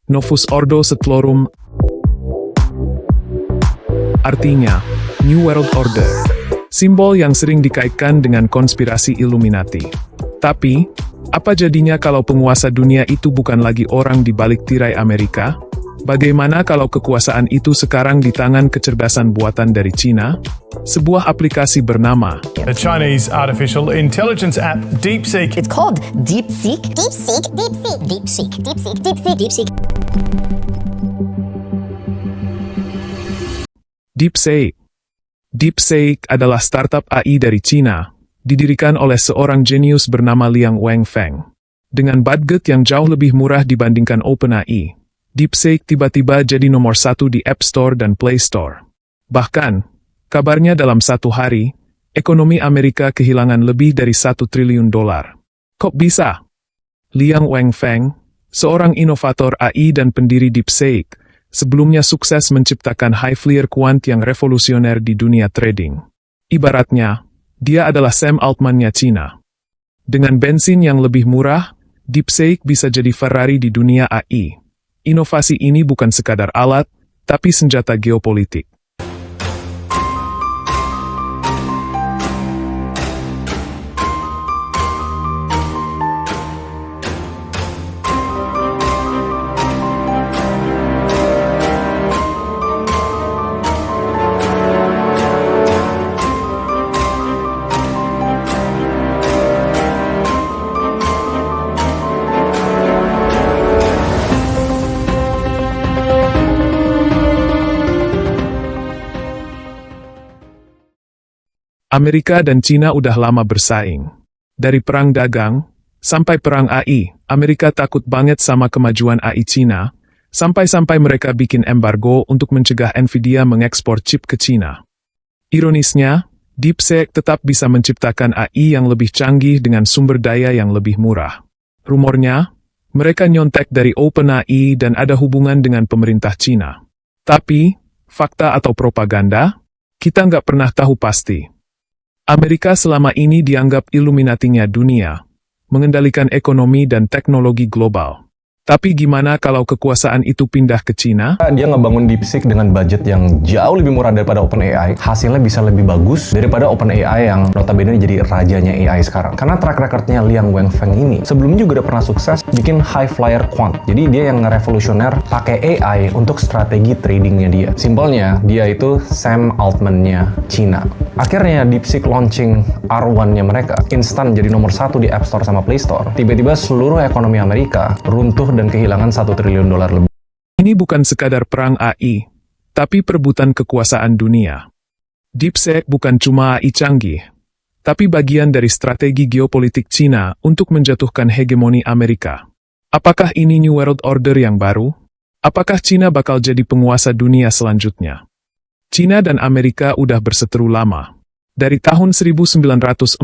Novus Ordo Seclorum, artinya New World Order, simbol yang sering dikaitkan dengan konspirasi Illuminati. Tapi, apa jadinya kalau penguasa dunia itu bukan lagi orang di balik tirai Amerika? Bagaimana kalau kekuasaan itu sekarang di tangan kecerdasan buatan dari Cina? Sebuah aplikasi bernama The Chinese artificial intelligence app DeepSeek. It's called DeepSeek. DeepSeek. DeepSeek. DeepSeek. DeepSeek. DeepSeek. DeepSeek. DeepSeek. DeepSeek adalah startup AI dari Cina, didirikan oleh seorang jenius bernama Liang Wenfeng. Dengan budget yang jauh lebih murah dibandingkan OpenAI, DeepSeek tiba-tiba jadi nomor 1 di App Store dan Play Store. Bahkan, kabarnya dalam satu hari, ekonomi Amerika kehilangan lebih dari $1 triliun. Kok bisa? Liang Wenfeng, seorang inovator AI dan pendiri DeepSeek, sebelumnya sukses menciptakan high-flyer quant yang revolusioner di dunia trading. Ibaratnya, dia adalah Sam Altman-nya Cina. Dengan bensin yang lebih murah, DeepSeek bisa jadi Ferrari di dunia AI. Inovasi ini bukan sekadar alat, tapi senjata geopolitik. Amerika dan Cina udah lama bersaing. Dari perang dagang, sampai perang AI, Amerika takut banget sama kemajuan AI Cina, sampai-sampai mereka bikin embargo untuk mencegah Nvidia mengekspor chip ke Cina. Ironisnya, DeepSeek tetap bisa menciptakan AI yang lebih canggih dengan sumber daya yang lebih murah. Rumornya, mereka nyontek dari OpenAI dan ada hubungan dengan pemerintah Cina. Tapi, fakta atau propaganda? Kita nggak pernah tahu pasti. Amerika selama ini dianggap Illuminati-nya dunia, mengendalikan ekonomi dan teknologi global. Tapi gimana kalau kekuasaan itu pindah ke Cina? Dia ngebangun DeepSeek dengan budget yang jauh lebih murah daripada OpenAI. Hasilnya bisa lebih bagus daripada OpenAI yang notabene jadi rajanya AI sekarang. Karena track recordnya Liang Wenfeng ini sebelumnya juga udah pernah sukses bikin high flyer quant. Jadi dia yang ngerevolusioner pakai AI untuk strategi tradingnya dia. Simpelnya, dia itu Sam Altman-nya Cina. Akhirnya DeepSeek launching R1-nya mereka, instan jadi nomor 1 di App Store sama Play Store. Tiba-tiba seluruh ekonomi Amerika runtuh dan kehilangan $1 triliun lebih. Ini bukan sekadar perang AI, tapi perebutan kekuasaan dunia. DeepSeek bukan cuma AI canggih, tapi bagian dari strategi geopolitik Cina untuk menjatuhkan hegemoni Amerika. Apakah ini New World Order yang baru? Apakah Cina bakal jadi penguasa dunia selanjutnya? Cina dan Amerika udah berseteru lama. Dari tahun 1949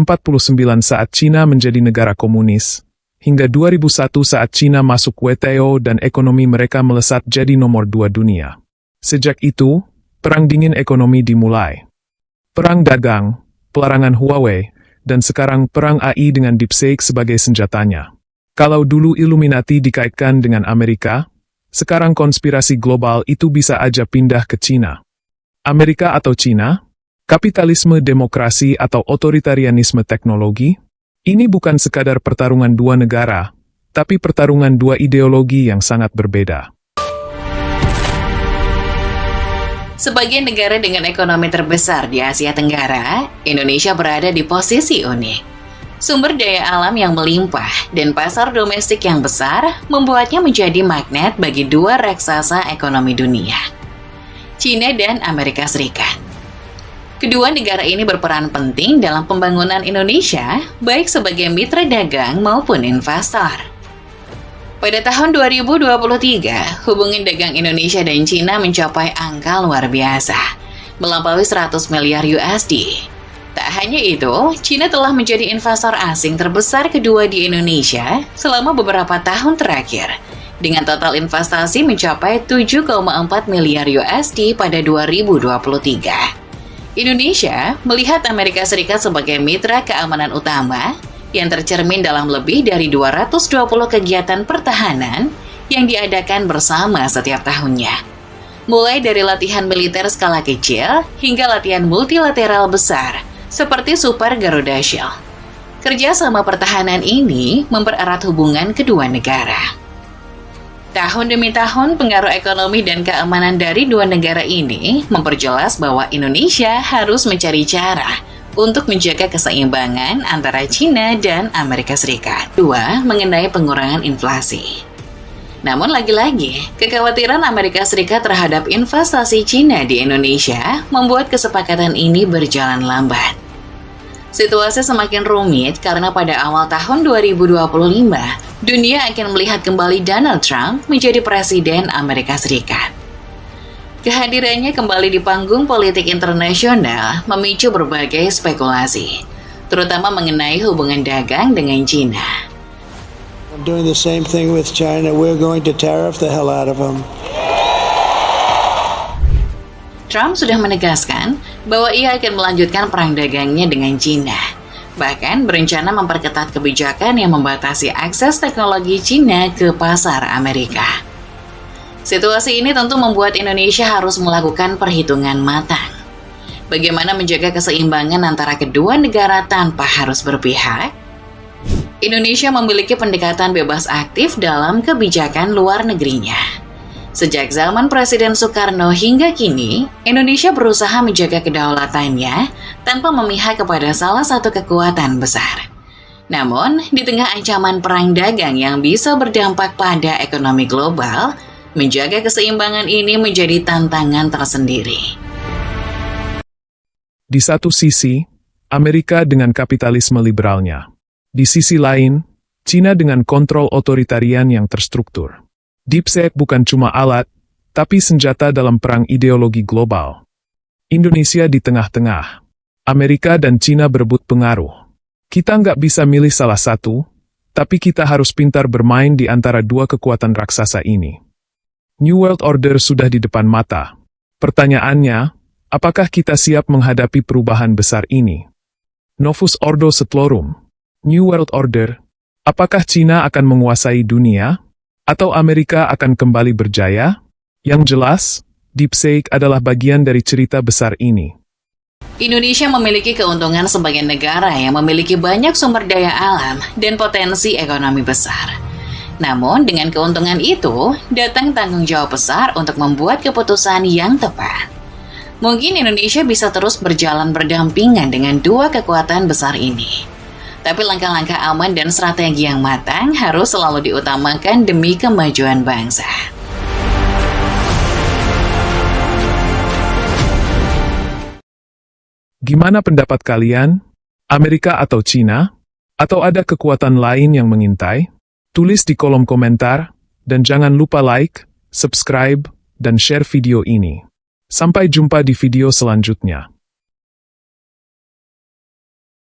saat Cina menjadi negara komunis, hingga 2001 saat Cina masuk WTO dan ekonomi mereka melesat jadi nomor 2 dunia. Sejak itu, perang dingin ekonomi dimulai. Perang dagang, pelarangan Huawei, dan sekarang perang AI dengan DeepSeek sebagai senjatanya. Kalau dulu Illuminati dikaitkan dengan Amerika, sekarang konspirasi global itu bisa aja pindah ke Cina. Amerika atau Cina? Kapitalisme demokrasi atau otoritarianisme teknologi? Ini bukan sekadar pertarungan dua negara, tapi pertarungan dua ideologi yang sangat berbeda. Sebagai negara dengan ekonomi terbesar di Asia Tenggara, Indonesia berada di posisi unik. Sumber daya alam yang melimpah dan pasar domestik yang besar membuatnya menjadi magnet bagi dua raksasa ekonomi dunia, Cina dan Amerika Serikat. Kedua negara ini berperan penting dalam pembangunan Indonesia, baik sebagai mitra dagang maupun investor. Pada tahun 2023, hubungan dagang Indonesia dan Cina mencapai angka luar biasa, melampaui 100 miliar USD. Tak hanya itu, Cina telah menjadi investor asing terbesar kedua di Indonesia selama beberapa tahun terakhir, dengan total investasi mencapai 7,4 miliar USD pada 2023. Indonesia melihat Amerika Serikat sebagai mitra keamanan utama yang tercermin dalam lebih dari 220 kegiatan pertahanan yang diadakan bersama setiap tahunnya. Mulai dari latihan militer skala kecil hingga latihan multilateral besar seperti Super Garuda Shield. Kerjasama pertahanan ini mempererat hubungan kedua negara. Tahun demi tahun, pengaruh ekonomi dan keamanan dari dua negara ini memperjelas bahwa Indonesia harus mencari cara untuk menjaga keseimbangan antara China dan Amerika Serikat. Dua, mengenai pengurangan inflasi. Namun lagi-lagi, kekhawatiran Amerika Serikat terhadap investasi China di Indonesia membuat kesepakatan ini berjalan lambat. Situasi semakin rumit karena pada awal tahun 2025, dunia akan melihat kembali Donald Trump menjadi presiden Amerika Serikat. Kehadirannya kembali di panggung politik internasional memicu berbagai spekulasi, terutama mengenai hubungan dagang dengan China. I'm doing the same thing with China. We're going to tariff the hell out of them. Trump sudah menegaskan bahwa ia akan melanjutkan perang dagangnya dengan China, bahkan berencana memperketat kebijakan yang membatasi akses teknologi China ke pasar Amerika. Situasi ini tentu membuat Indonesia harus melakukan perhitungan matang. Bagaimana menjaga keseimbangan antara kedua negara tanpa harus berpihak? Indonesia memiliki pendekatan bebas aktif dalam kebijakan luar negerinya. Sejak zaman Presiden Soekarno hingga kini, Indonesia berusaha menjaga kedaulatannya tanpa memihak kepada salah satu kekuatan besar. Namun, di tengah ancaman perang dagang yang bisa berdampak pada ekonomi global, menjaga keseimbangan ini menjadi tantangan tersendiri. Di satu sisi, Amerika dengan kapitalisme liberalnya. Di sisi lain, China dengan kontrol otoritarian yang terstruktur. DeepSeek bukan cuma alat, tapi senjata dalam perang ideologi global. Indonesia di tengah-tengah. Amerika dan China berebut pengaruh. Kita nggak bisa milih salah satu, tapi kita harus pintar bermain di antara dua kekuatan raksasa ini. New World Order sudah di depan mata. Pertanyaannya, apakah kita siap menghadapi perubahan besar ini? Novus Ordo Seclorum. New World Order. Apakah China akan menguasai dunia? Atau Amerika akan kembali berjaya? Yang jelas, DeepSeek adalah bagian dari cerita besar ini. Indonesia memiliki keuntungan sebagai negara yang memiliki banyak sumber daya alam dan potensi ekonomi besar. Namun, dengan keuntungan itu, datang tanggung jawab besar untuk membuat keputusan yang tepat. Mungkin Indonesia bisa terus berjalan berdampingan dengan dua kekuatan besar ini. Tapi langkah-langkah aman dan strategi yang matang harus selalu diutamakan demi kemajuan bangsa. Gimana pendapat kalian? Amerika atau China? Atau ada kekuatan lain yang mengintai? Tulis di kolom komentar, dan jangan lupa like, subscribe, dan share video ini. Sampai jumpa di video selanjutnya.